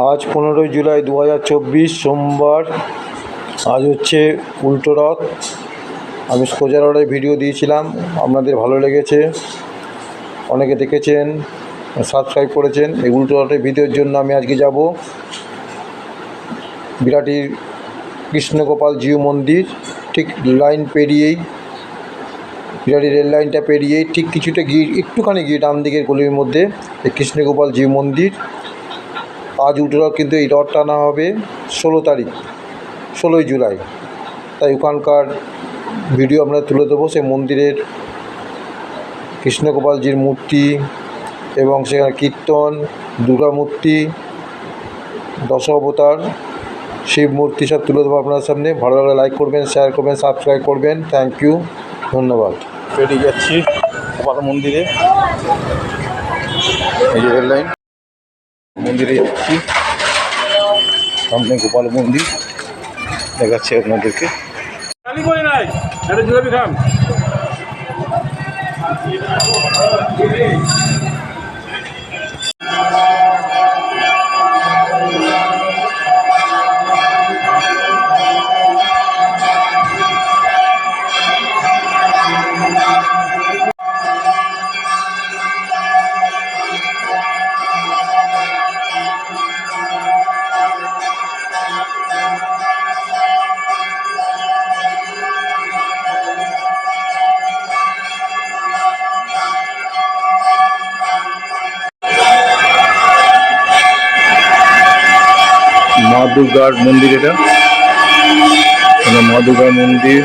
আজ 15ই জুলাই 2024 সোমবার। আজ হচ্ছে উল্টো রথ। আমি কোজারড়ে ভিডিও দিয়েছিলাম, আপনাদের ভালো লেগেছে, অনেকে দেখেছেন, সাবস্ক্রাইব করেছেন। এই উল্টো রথের ভিডিওর জন্য আমি আজকে যাব বিরাটির কৃষ্ণগোপাল জিউ মন্দির। ঠিক লাইন পেরিয়েই, বিরাটি রেল লাইনটা পেরিয়েই ঠিক কিছুটা গিয়ে একটুখানি গিয়ে ডান দিকের গলির মধ্যে এই কৃষ্ণগোপাল জিউ মন্দির। আজ উল্টো রথ, কিন্তু এই রথ টানা হবে 16ই জুলাই। তাই ওখানকার ভিডিও আমরা তুলে দেবো। সেই মন্দিরের কৃষ্ণগোপালজির মূর্তি এবং সেখানে কীর্তন, দুর্গা মূর্তি, দশ অবতার, শিব মূর্তি সব তুলে দেবো আপনার সামনে। ভালো লাগলে লাইক করবেন, শেয়ার করবেন, সাবস্ক্রাইব করবেন। থ্যাংক ইউ, ধন্যবাদ। বেরিয়ে যাচ্ছি গোপাল মন্দিরে। এই যে রেল লাইন, মন্দিরে যাচ্ছি। সামনে গোপাল মন্দির দেখাচ্ছি আপনাদেরকে। মা দুর্গার মন্দির, এটা মা দুর্গার মন্দির।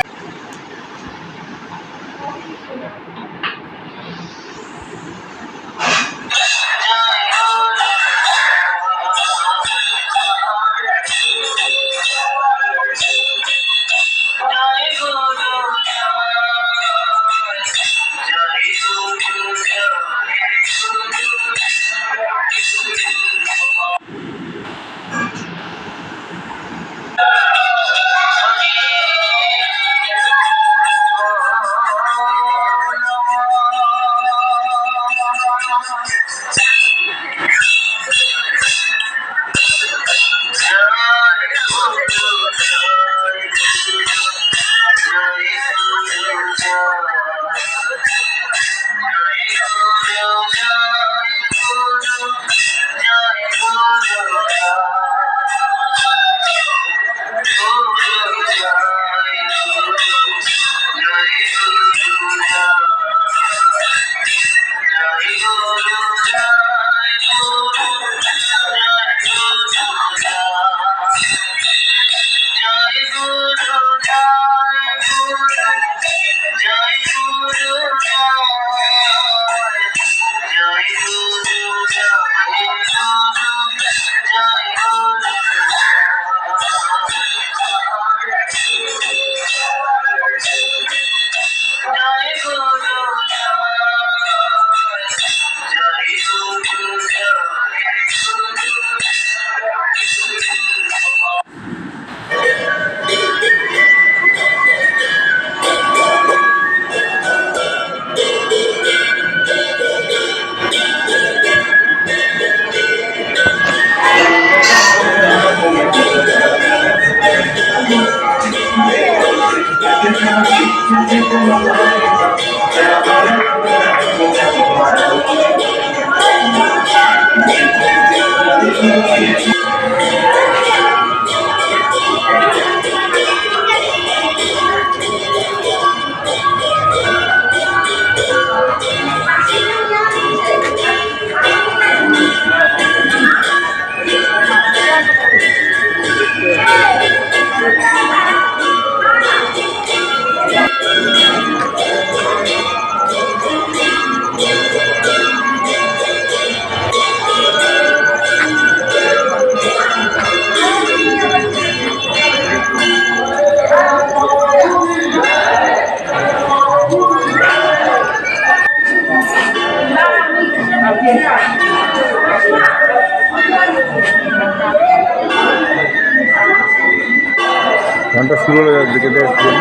ঘন্টা শুরু হয়ে যাচ্ছে, দেখে দেখুন।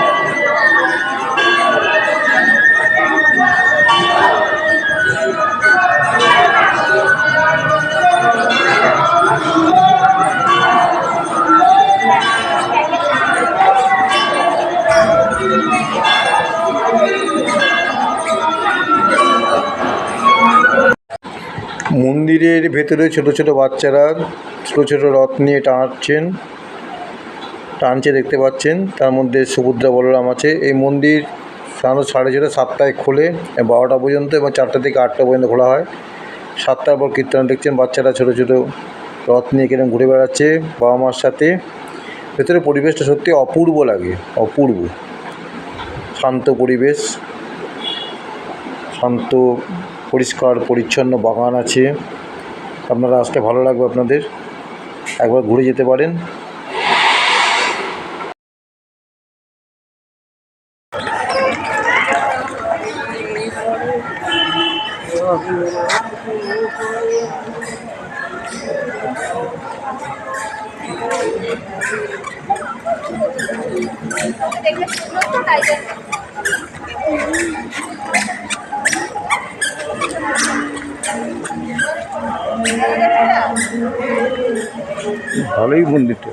মন্দিরের ভেতরে ছোট ছোট বাচ্চারা ছোট ছোট রথ নিয়ে টানছে দেখতে পাচ্ছেন। তার মধ্যে সুভদ্রা বলরাম আছে। এই মন্দির সাধারণত 6:30-7টায় খোলে 12টা পর্যন্ত, এবং 4টা থেকে 8টা পর্যন্ত খোলা হয়। 7টার পর কীর্তন দেখছেন, বাচ্চারা ছোট ছোট রথ নিয়ে কিরকম ঘুরে বেড়াচ্ছে বাবা মার সাথে। ভেতরে পরিবেশটা সত্যি অপূর্ব লাগে, অপূর্ব শান্ত পরিবেশ, শান্ত পরিষ্কার পরিচ্ছন্ন বাগান আছে। আপনারা আসলে ভালো লাগবে, আপনাদের একবার ঘুরে যেতে পারেন। ভালোই মন্দিরটা।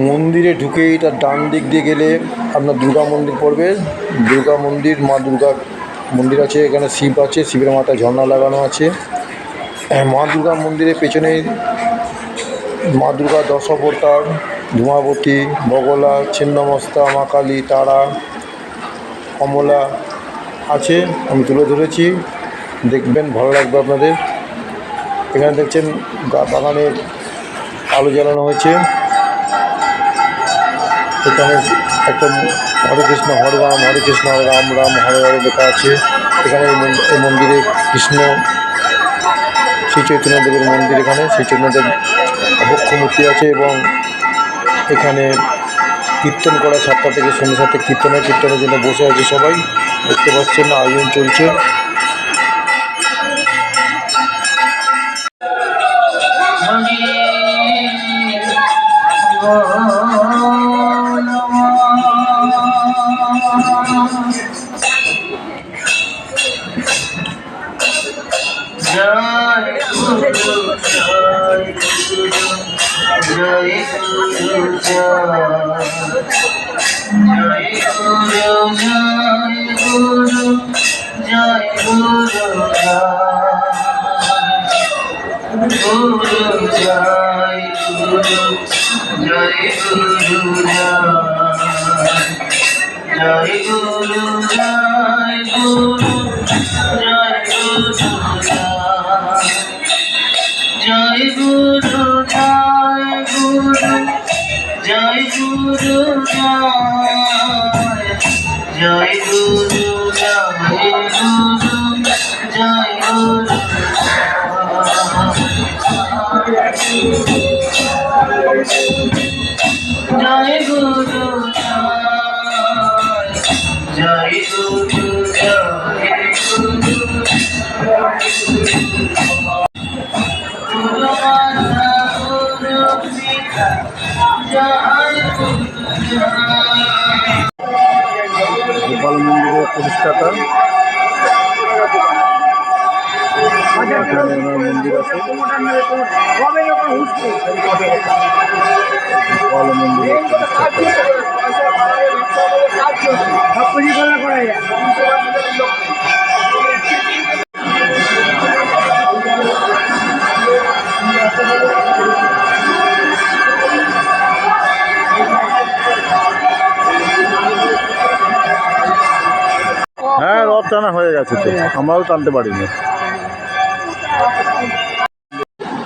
মন্দিরে ঢুকেই তার ডান দিক দিয়ে গেলে আপনার দুর্গা মন্দির পড়বে। দুর্গা মন্দির, মা দুর্গার মন্দির আছে। এখানে শিব আছে, শিবের মাথায় ঝর্ণা লাগানো আছে। মা দুর্গা মন্দিরের পেছনে মা দুর্গা 10 অবতার, ধূমাবতী, বগলা, ছিন্নমস্তা, মা কালী, তারা, কমলা আছে। আমি তুলে ধরেছি, দেখবেন ভালো লাগবে আপনাদের। এখানে দেখছেন বাগানে আলো জ্বালানো হয়েছে। এখানে একটা হরে কৃষ্ণ হরে রাম, হরে কৃষ্ণ হরে রাম রাম হরে হরে লেখা আছে। এখানে এই মন্দিরে কৃষ্ণ শ্রী চৈতন্যদেবের মন্দির। এখানে শ্রী চৈতন্যদেব অবক্ষ মূর্তি আছে, এবং এখানে কীর্তন করা 7টা থেকে সন্ধ্যে 7টায় কীর্তনের জন্য বসে আছে সবাই। দেখতে পাচ্ছেন আয়োজন চলছে। গোপাল মন্দিরের প্রতিষ্ঠাতা মন্দির আছে। গোপাল মন্দিরের হ্যাঁ, রথ টানা হয়ে গেছে তো, আমরাও টানতে পারিনি।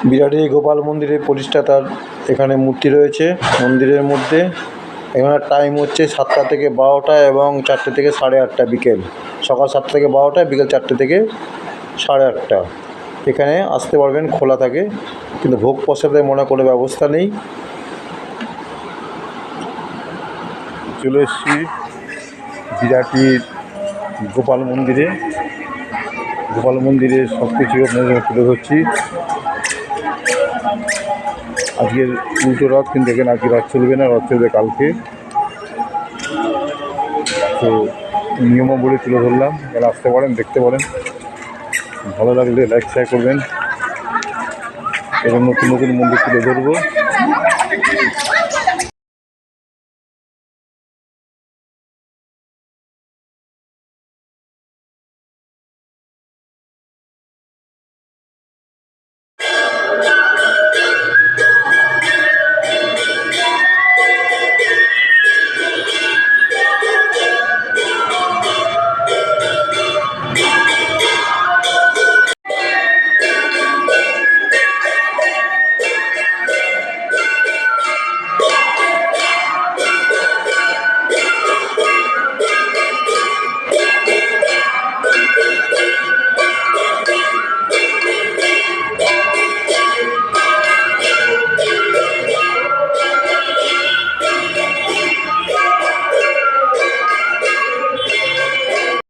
বিরাটে গোপাল মন্দিরের প্রতিষ্ঠাতার এখানে মূর্তি রয়েছে মন্দিরের মধ্যে। এখানে টাইম হচ্ছে 7টা থেকে 12টা এবং 4টে থেকে 8:30 বিকেল। সকাল 7টা থেকে 12টা, বিকেল 4টে থেকে 8:30। এখানে আসতে পারবেন, খোলা থাকে, কিন্তু ভোগ প্রসাদের মনে কোনো ব্যবস্থা নেই। চলে এসেছি বিরাটির গোপাল মন্দিরে। গোপাল মন্দিরে সব কিছু আপনাদের তুলে ধরছি। আজকের উল্টো রথ, কিন্তু এখানে আজকে রথ চলবে না, রথ চলবে কালকে। কিছু নিয়মাবলী তুলে ধরলাম। যারা আসতে পারেন দেখতে পারেন, ভালো লাগলে লাইক শেয়ার করবেন এবং নতুন নতুন মন্দির তুলে ধরবো।